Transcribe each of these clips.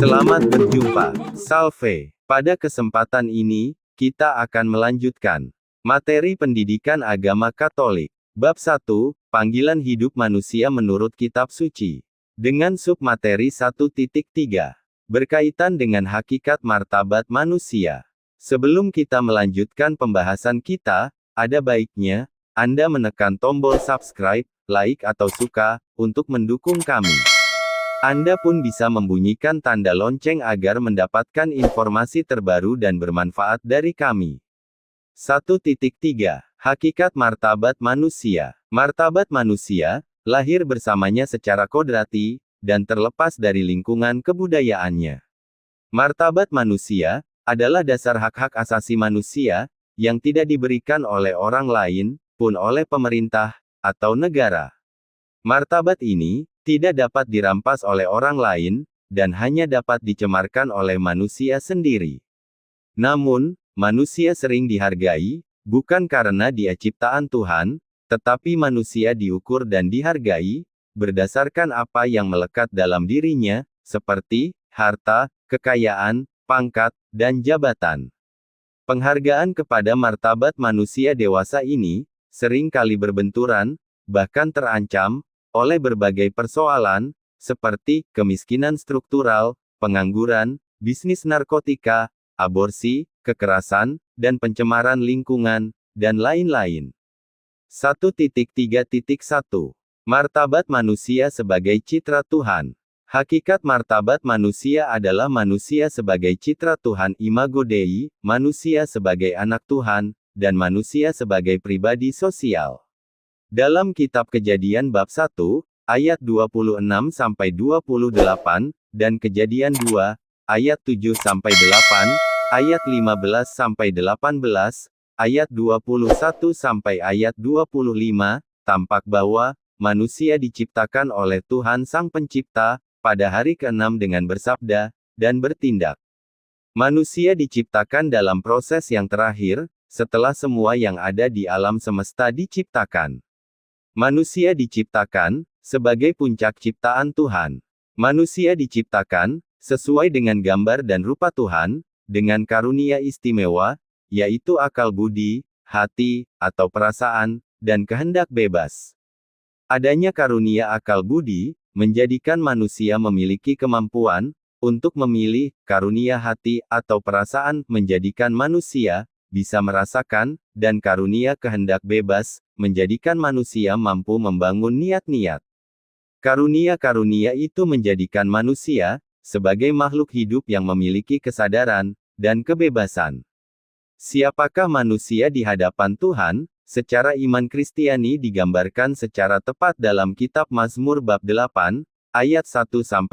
Selamat berjumpa, Salve. Pada kesempatan ini, kita akan melanjutkan materi pendidikan agama Katolik. Bab 1, Panggilan Hidup Manusia Menurut Kitab Suci. Dengan submateri 1.3, berkaitan dengan hakikat martabat manusia. Sebelum kita melanjutkan pembahasan kita, ada baiknya Anda menekan tombol subscribe, like atau suka, untuk mendukung kami. Anda pun bisa membunyikan tanda lonceng agar mendapatkan informasi terbaru dan bermanfaat dari kami. 1.3. Hakikat martabat manusia. Martabat manusia, lahir bersamanya secara kodrati, dan terlepas dari lingkungan kebudayaannya. Martabat manusia, adalah dasar hak-hak asasi manusia, yang tidak diberikan oleh orang lain, pun oleh pemerintah, atau negara. Martabat ini, tidak dapat dirampas oleh orang lain, dan hanya dapat dicemarkan oleh manusia sendiri. Namun, manusia sering dihargai, bukan karena dia ciptaan Tuhan, tetapi manusia diukur dan dihargai, berdasarkan apa yang melekat dalam dirinya, seperti harta, kekayaan, pangkat, dan jabatan. Penghargaan kepada martabat manusia dewasa ini, sering kali berbenturan, bahkan terancam, oleh berbagai persoalan, seperti kemiskinan struktural, pengangguran, bisnis narkotika, aborsi, kekerasan, dan pencemaran lingkungan, dan lain-lain. 1.3.1. Martabat manusia sebagai citra Tuhan. Hakikat martabat manusia adalah manusia sebagai citra Tuhan Imago Dei, manusia sebagai anak Tuhan, dan manusia sebagai pribadi sosial. Dalam kitab Kejadian bab 1, ayat 26-28, dan Kejadian 2, ayat 7-8, ayat 15-18, ayat 21 sampai ayat 25, tampak bahwa manusia diciptakan oleh Tuhan Sang Pencipta pada hari ke-6 dengan bersabda dan bertindak. Manusia diciptakan dalam proses yang terakhir, setelah semua yang ada di alam semesta diciptakan. Manusia diciptakan sebagai puncak ciptaan Tuhan. Manusia diciptakan sesuai dengan gambar dan rupa Tuhan, dengan karunia istimewa, yaitu akal budi, hati, atau perasaan, dan kehendak bebas. Adanya karunia akal budi, menjadikan manusia memiliki kemampuan untuk memilih, karunia hati atau perasaan menjadikan manusia bisa merasakan, dan karunia kehendak bebas, menjadikan manusia mampu membangun niat-niat. Karunia-karunia itu menjadikan manusia sebagai makhluk hidup yang memiliki kesadaran dan kebebasan. Siapakah manusia di hadapan Tuhan? Secara iman Kristiani digambarkan secara tepat dalam kitab Mazmur bab 8, ayat 1-10,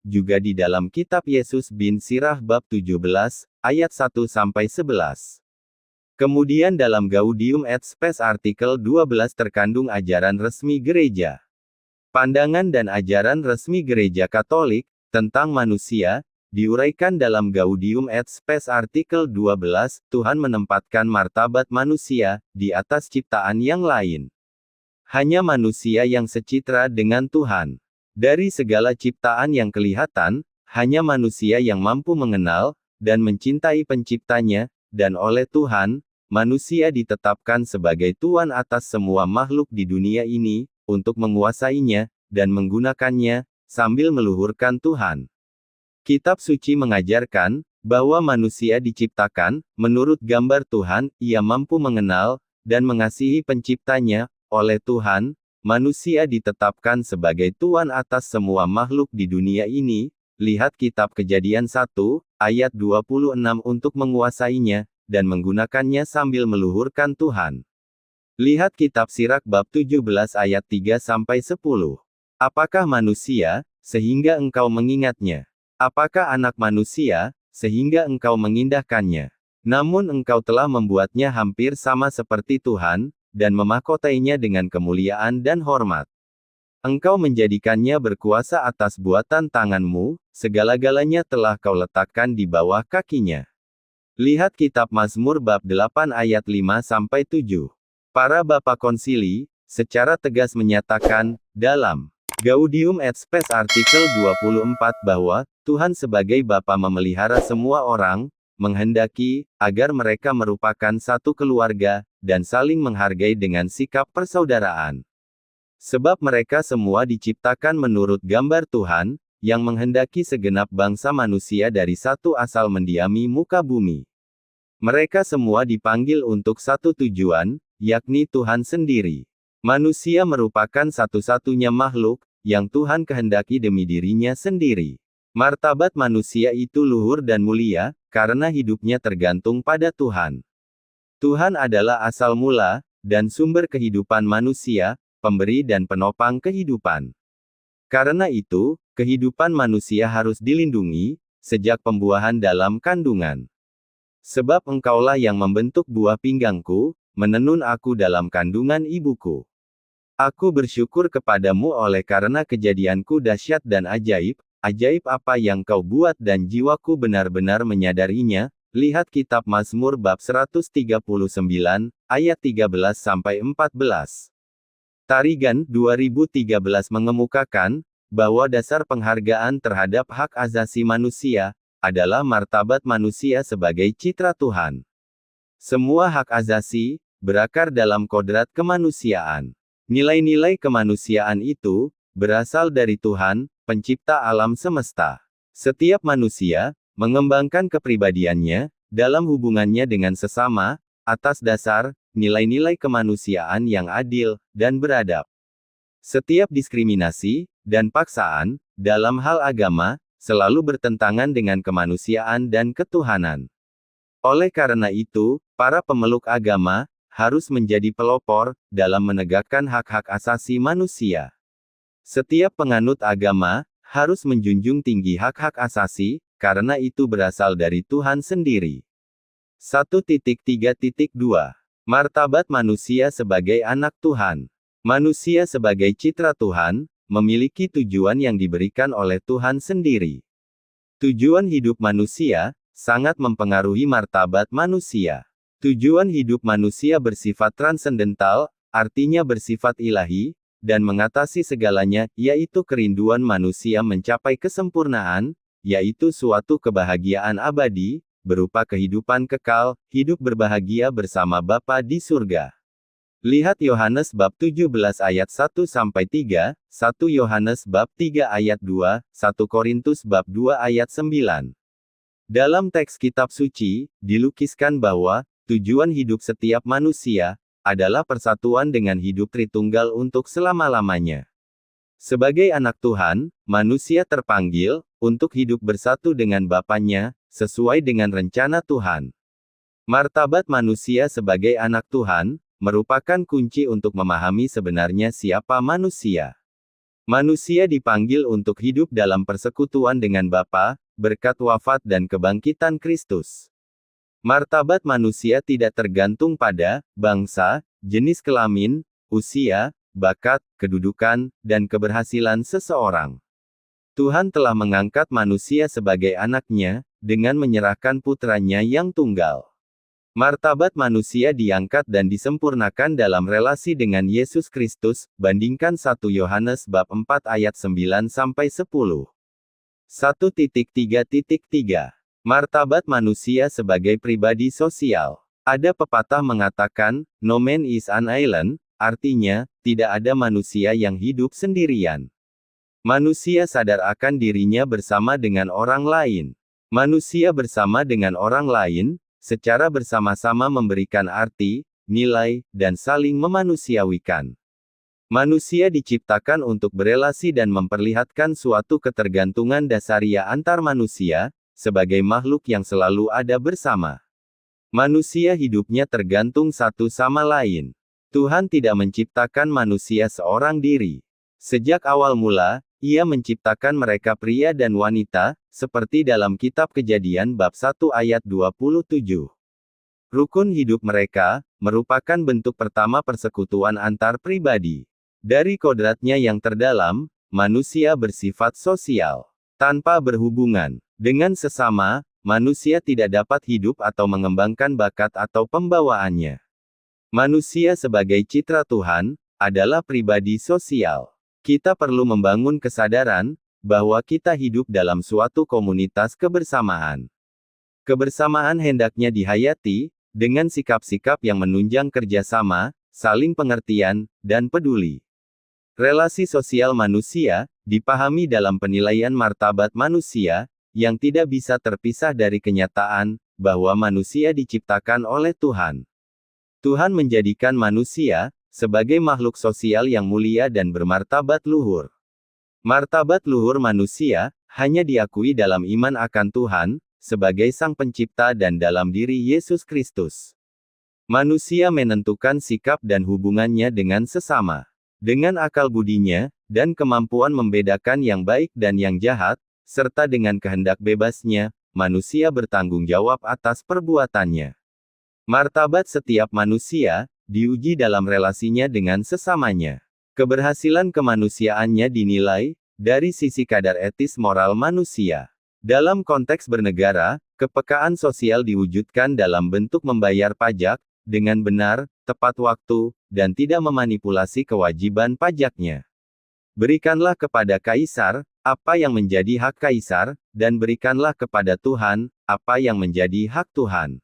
juga di dalam kitab Yesus bin Sirah bab 17, ayat 1-11. Kemudian dalam Gaudium et Spes artikel 12 terkandung ajaran resmi gereja. Pandangan dan ajaran resmi gereja Katolik, tentang manusia, diuraikan dalam Gaudium et Spes artikel 12, Tuhan menempatkan martabat manusia, di atas ciptaan yang lain. Hanya manusia yang secitra dengan Tuhan. Dari segala ciptaan yang kelihatan, hanya manusia yang mampu mengenal, dan mencintai penciptanya, dan oleh Tuhan, manusia ditetapkan sebagai tuan atas semua makhluk di dunia ini, untuk menguasainya, dan menggunakannya, sambil meluhurkan Tuhan. Kitab suci mengajarkan, bahwa manusia diciptakan, menurut gambar Tuhan, ia mampu mengenal, dan mengasihi penciptanya, oleh Tuhan, manusia ditetapkan sebagai tuan atas semua makhluk di dunia ini, lihat kitab Kejadian 1, ayat 26 untuk menguasainya, dan menggunakannya sambil meluhurkan Tuhan. Lihat kitab Sirak bab 17 ayat 3-10. Apakah manusia, sehingga engkau mengingatnya? Apakah anak manusia, sehingga engkau mengindahkannya? Namun engkau telah membuatnya hampir sama seperti Tuhan, dan memahkotainya dengan kemuliaan dan hormat. Engkau menjadikannya berkuasa atas buatan tanganmu, segala-galanya telah kau letakkan di bawah kakinya. Lihat kitab Mazmur bab 8 ayat 5-7. Para bapa konsili, secara tegas menyatakan, dalam Gaudium et Spes artikel 24 bahwa, Tuhan sebagai Bapa memelihara semua orang, menghendaki, agar mereka merupakan satu keluarga, dan saling menghargai dengan sikap persaudaraan. Sebab mereka semua diciptakan menurut gambar Tuhan, yang menghendaki segenap bangsa manusia dari satu asal mendiami muka bumi. Mereka semua dipanggil untuk satu tujuan, yakni Tuhan sendiri. Manusia merupakan satu-satunya makhluk, yang Tuhan kehendaki demi dirinya sendiri. Martabat manusia itu luhur dan mulia, karena hidupnya tergantung pada Tuhan. Tuhan adalah asal mula, dan sumber kehidupan manusia, pemberi dan penopang kehidupan. Karena itu, kehidupan manusia harus dilindungi, sejak pembuahan dalam kandungan. Sebab engkaulah yang membentuk buah pinggangku, menenun aku dalam kandungan ibuku. Aku bersyukur kepadamu oleh karena kejadianku dahsyat dan ajaib, ajaib apa yang kau buat dan jiwaku benar-benar menyadarinya. Lihat kitab Mazmur bab 139, ayat 13-14. Tarigan 2013 mengemukakan, bahwa dasar penghargaan terhadap hak asasi manusia, adalah martabat manusia sebagai citra Tuhan. Semua hak asasi, berakar dalam kodrat kemanusiaan. Nilai-nilai kemanusiaan itu, berasal dari Tuhan, pencipta alam semesta. Setiap manusia, mengembangkan kepribadiannya, dalam hubungannya dengan sesama, atas dasar, nilai-nilai kemanusiaan yang adil, dan beradab. Setiap diskriminasi, dan paksaan, dalam hal agama, selalu bertentangan dengan kemanusiaan dan ketuhanan. Oleh karena itu, para pemeluk agama, harus menjadi pelopor, dalam menegakkan hak-hak asasi manusia. Setiap penganut agama, harus menjunjung tinggi hak-hak asasi, karena itu berasal dari Tuhan sendiri. 1.3.2. Martabat manusia sebagai anak Tuhan. Manusia sebagai citra Tuhan, memiliki tujuan yang diberikan oleh Tuhan sendiri. Tujuan hidup manusia, sangat mempengaruhi martabat manusia. Tujuan hidup manusia bersifat transendental, artinya bersifat ilahi, dan mengatasi segalanya, yaitu kerinduan manusia mencapai kesempurnaan, yaitu suatu kebahagiaan abadi, berupa kehidupan kekal, hidup berbahagia bersama Bapa di surga. Lihat Yohanes bab 17 ayat 1-3, 1 Yohanes bab 3 ayat 2, 1 Korintus bab 2 ayat 9. Dalam teks kitab suci, dilukiskan bahwa, tujuan hidup setiap manusia, adalah persatuan dengan hidup Tritunggal untuk selama-lamanya. Sebagai anak Tuhan, manusia terpanggil, untuk hidup bersatu dengan Bapanya, sesuai dengan rencana Tuhan. Martabat manusia sebagai anak Tuhan, merupakan kunci untuk memahami sebenarnya siapa manusia. Manusia dipanggil untuk hidup dalam persekutuan dengan Bapa, berkat wafat dan kebangkitan Kristus. Martabat manusia tidak tergantung pada bangsa, jenis kelamin, usia, bakat, kedudukan, dan keberhasilan seseorang. Tuhan telah mengangkat manusia sebagai anaknya, dengan menyerahkan putranya yang tunggal. Martabat manusia diangkat dan disempurnakan dalam relasi dengan Yesus Kristus, bandingkan 1 Yohanes bab 4 ayat 9-10. 1.3.3 Martabat manusia sebagai pribadi sosial. Ada pepatah mengatakan, no man is an island, artinya, tidak ada manusia yang hidup sendirian. Manusia sadar akan dirinya bersama dengan orang lain. Manusia bersama dengan orang lain, secara bersama-sama memberikan arti, nilai, dan saling memanusiawikan. Manusia diciptakan untuk berelasi dan memperlihatkan suatu ketergantungan dasaria antar manusia, sebagai makhluk yang selalu ada bersama. Manusia hidupnya tergantung satu sama lain. Tuhan tidak menciptakan manusia seorang diri. Sejak awal mula, Ia menciptakan mereka pria dan wanita, seperti dalam kitab Kejadian bab 1 ayat 27. Rukun hidup mereka, merupakan bentuk pertama persekutuan antar pribadi. Dari kodratnya yang terdalam, manusia bersifat sosial. Tanpa berhubungan dengan sesama, manusia tidak dapat hidup atau mengembangkan bakat atau pembawaannya. Manusia sebagai citra Tuhan, adalah pribadi sosial. Kita perlu membangun kesadaran bahwa kita hidup dalam suatu komunitas kebersamaan. Kebersamaan hendaknya dihayati dengan sikap-sikap yang menunjang kerjasama, saling pengertian, dan peduli. Relasi sosial manusia dipahami dalam penilaian martabat manusia yang tidak bisa terpisah dari kenyataan bahwa manusia diciptakan oleh Tuhan. Tuhan menjadikan manusia sebagai makhluk sosial yang mulia dan bermartabat luhur. Martabat luhur manusia hanya diakui dalam iman akan Tuhan sebagai Sang Pencipta dan dalam diri Yesus Kristus. Manusia menentukan sikap dan hubungannya dengan sesama. Dengan akal budinya dan kemampuan membedakan yang baik dan yang jahat, serta dengan kehendak bebasnya, manusia bertanggung jawab atas perbuatannya. Martabat setiap manusia diuji dalam relasinya dengan sesamanya. Keberhasilan kemanusiaannya dinilai dari sisi kadar etis moral manusia. Dalam konteks bernegara, kepekaan sosial diwujudkan dalam bentuk membayar pajak dengan benar, tepat waktu, dan tidak memanipulasi kewajiban pajaknya. Berikanlah kepada kaisar apa yang menjadi hak kaisar, dan berikanlah kepada Tuhan apa yang menjadi hak Tuhan.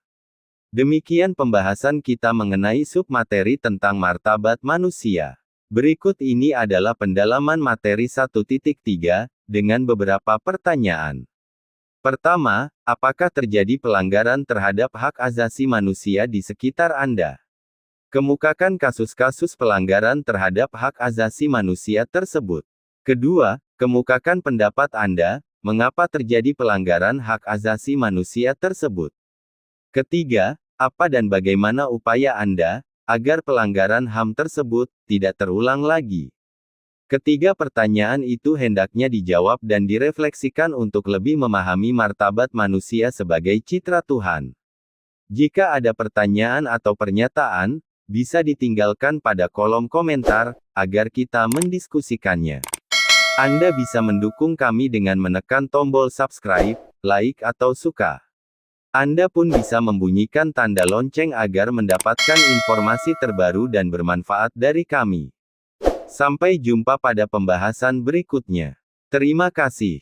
Demikian pembahasan kita mengenai submateri tentang martabat manusia. Berikut ini adalah pendalaman materi 1.3, dengan beberapa pertanyaan. Pertama, apakah terjadi pelanggaran terhadap hak asasi manusia di sekitar Anda? Kemukakan kasus-kasus pelanggaran terhadap hak asasi manusia tersebut. Kedua, kemukakan pendapat Anda, mengapa terjadi pelanggaran hak asasi manusia tersebut. Ketiga, apa dan bagaimana upaya Anda, agar pelanggaran HAM tersebut tidak terulang lagi. Ketiga pertanyaan itu hendaknya dijawab dan direfleksikan untuk lebih memahami martabat manusia sebagai citra Tuhan. Jika ada pertanyaan atau pernyataan, bisa ditinggalkan pada kolom komentar, agar kita mendiskusikannya. Anda bisa mendukung kami dengan menekan tombol subscribe, like atau suka. Anda pun bisa membunyikan tanda lonceng agar mendapatkan informasi terbaru dan bermanfaat dari kami. Sampai jumpa pada pembahasan berikutnya. Terima kasih.